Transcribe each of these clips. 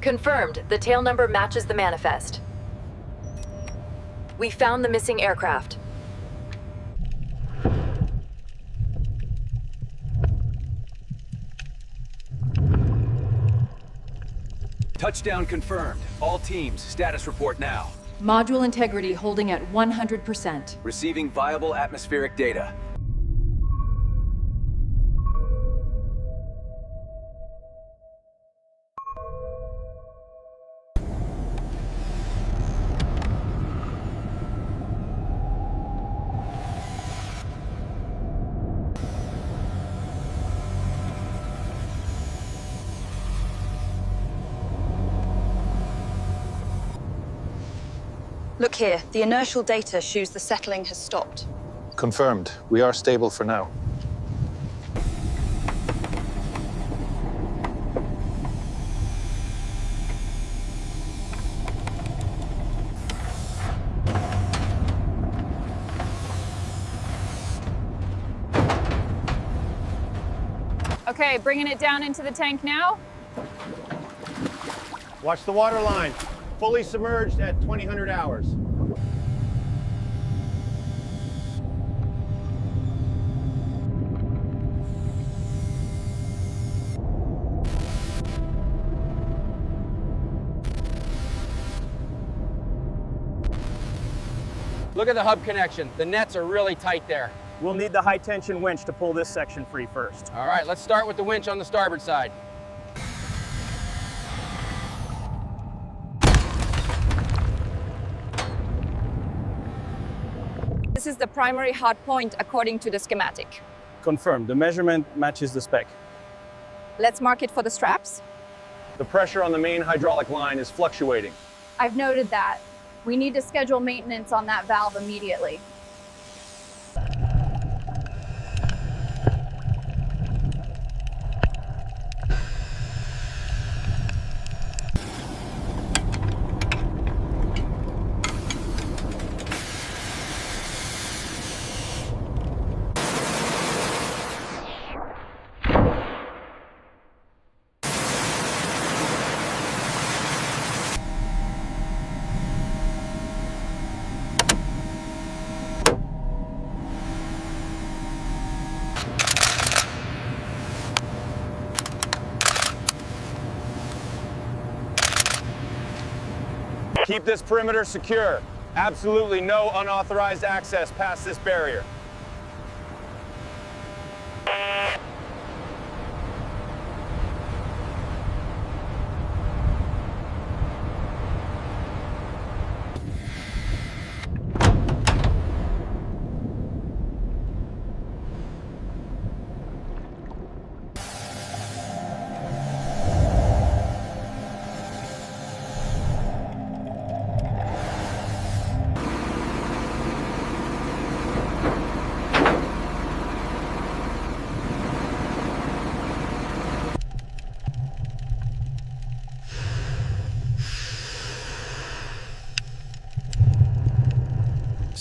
Confirmed. The tail number matches the manifest. We found the missing aircraft. Touchdown confirmed. All teams, status report now. Module integrity holding at 100%. Receiving viable atmospheric data. Look here, the inertial data shows the settling has stopped. Confirmed. We are stable for now. Okay, bringing it down into the tank now. Watch the water line. Fully submerged at 2000 hours. Look at the hub connection. The nets are really tight there. We'll need the high tension winch to pull this section free first. All right, let's start with the winch on the starboard side. This is the primary hard point according to the schematic. Confirmed. The measurement matches the spec. Let's mark it for the straps. The pressure on the main hydraulic line is fluctuating. I've noted that. We need to schedule maintenance on that valve immediately. Keep this perimeter secure. Absolutely no unauthorized access past this barrier.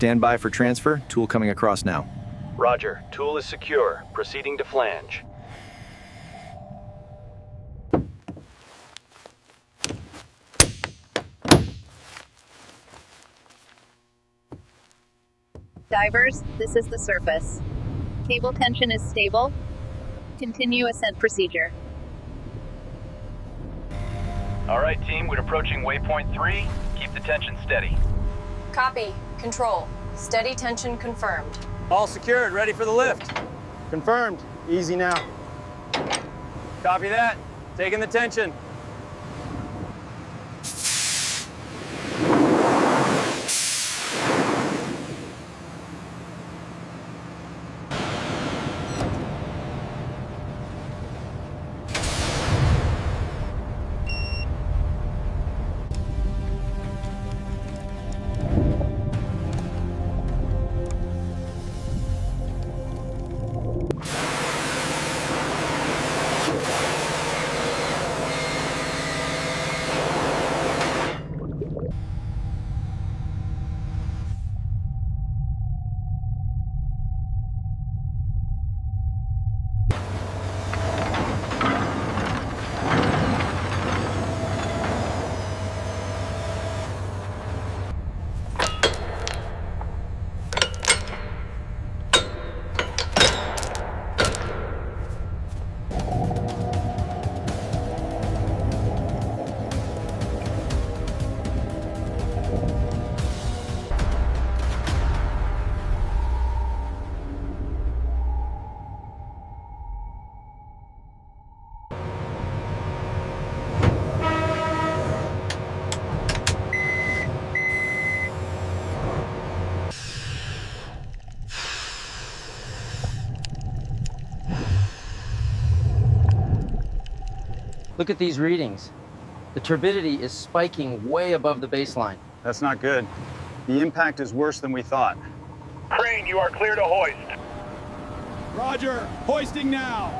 Stand by for transfer. Tool coming across now. Roger. Tool is secure. Proceeding to flange. Divers, this is the surface. Cable tension is stable. Continue ascent procedure. All right, team. We're approaching waypoint 3. Keep the tension steady. Copy. Control. Steady tension confirmed. All secured, ready for the lift. Confirmed. Easy now. Copy that. Taking the tension. Look at these readings. The turbidity is spiking way above the baseline. That's not good. The impact is worse than we thought. Crane, you are clear to hoist. Roger. Hoisting now.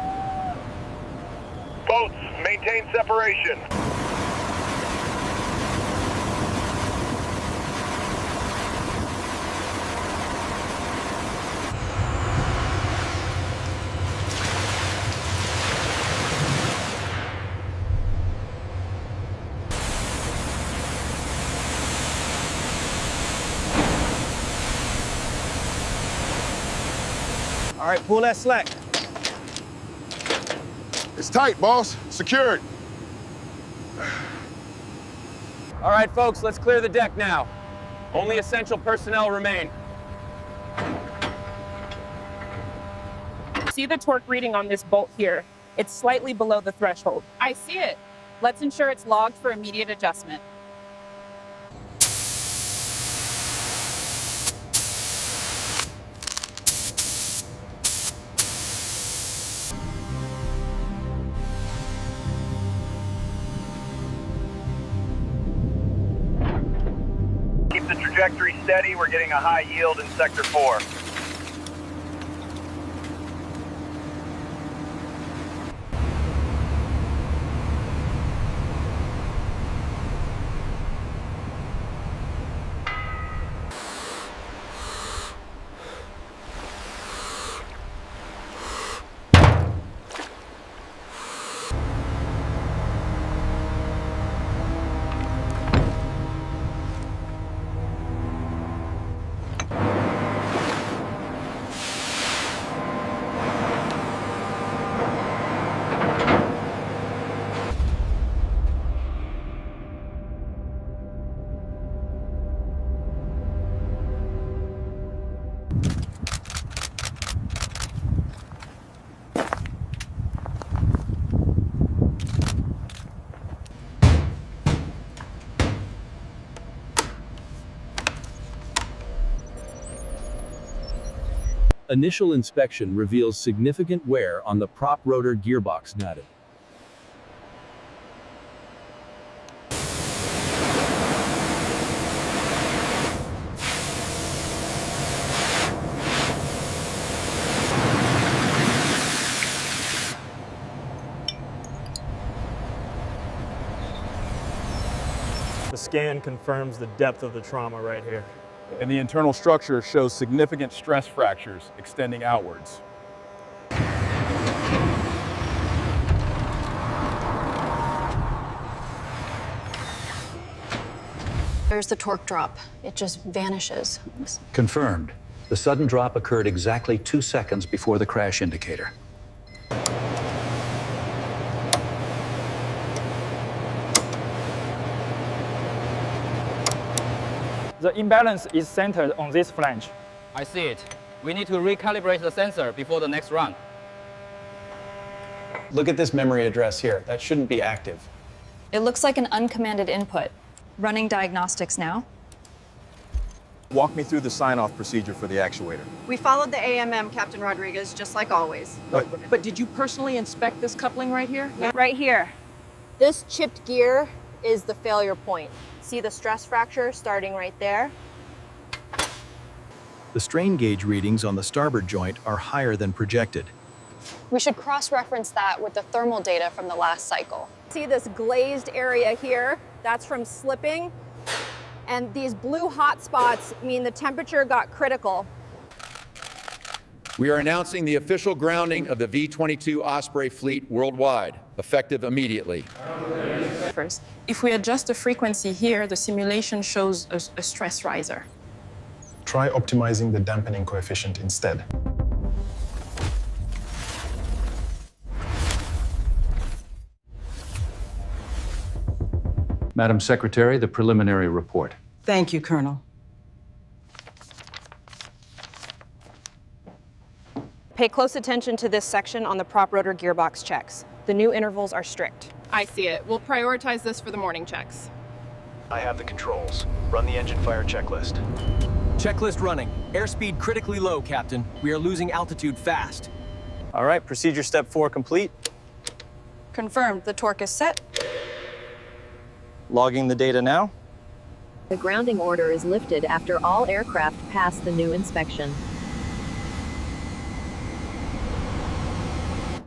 Boats, maintain separation. All right, pull that slack. It's tight, boss. Secured. All right, folks, let's clear the deck now. Only essential personnel remain. See the torque reading on this bolt here. It's slightly below the threshold. I see it. Let's ensure it's logged for immediate adjustment. Keep the trajectory steady. We're getting a high yield in Sector 4. Initial inspection reveals significant wear on the prop rotor gearbox nut. The scan confirms the depth of the trauma right here. And the internal structure shows significant stress fractures extending outwards. There's the torque drop. It just vanishes. Confirmed. The sudden drop occurred exactly 2 seconds before the crash indicator. The imbalance is centered on this flange. I see it. We need to recalibrate the sensor before the next run. Look at this memory address here. That shouldn't be active. It looks like an uncommanded input. Running diagnostics now. Walk me through the sign-off procedure for the actuator. We followed the AMM, Captain Rodriguez, just like always. But did you personally inspect this coupling right here? Right here. This chipped gear is the failure point. See the stress fracture starting right there? The strain gauge readings on the starboard joint are higher than projected. We should cross-reference that with the thermal data from the last cycle. See this glazed area here? That's from slipping. And these blue hot spots mean the temperature got critical. We are announcing the official grounding of the V-22 Osprey fleet worldwide, effective immediately. First, if we adjust the frequency here, the simulation shows a stress riser. Try optimizing the dampening coefficient instead. Madam Secretary, the preliminary report. Thank you, Colonel. Pay close attention to this section on the prop rotor gearbox checks. The new intervals are strict. I see it. We'll prioritize this for the morning checks. I have the controls. Run the engine fire checklist. Checklist running. Airspeed critically low, Captain. We are losing altitude fast. All right, procedure step 4 complete. Confirmed. The torque is set. Logging the data now. The grounding order is lifted after all aircraft pass the new inspection.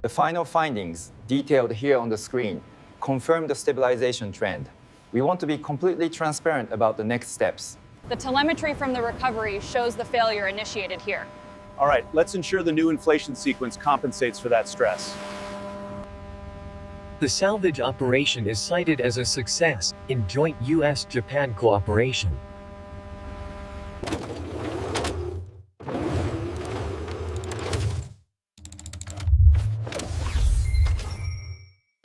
The final findings, detailed here on the screen, confirm the stabilization trend. We want to be completely transparent about the next steps. The telemetry from the recovery shows the failure initiated here. All right, let's ensure the new inflation sequence compensates for that stress. The salvage operation is cited as a success in joint U.S.-Japan cooperation.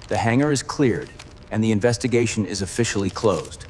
The hangar is cleared, and the investigation is officially closed.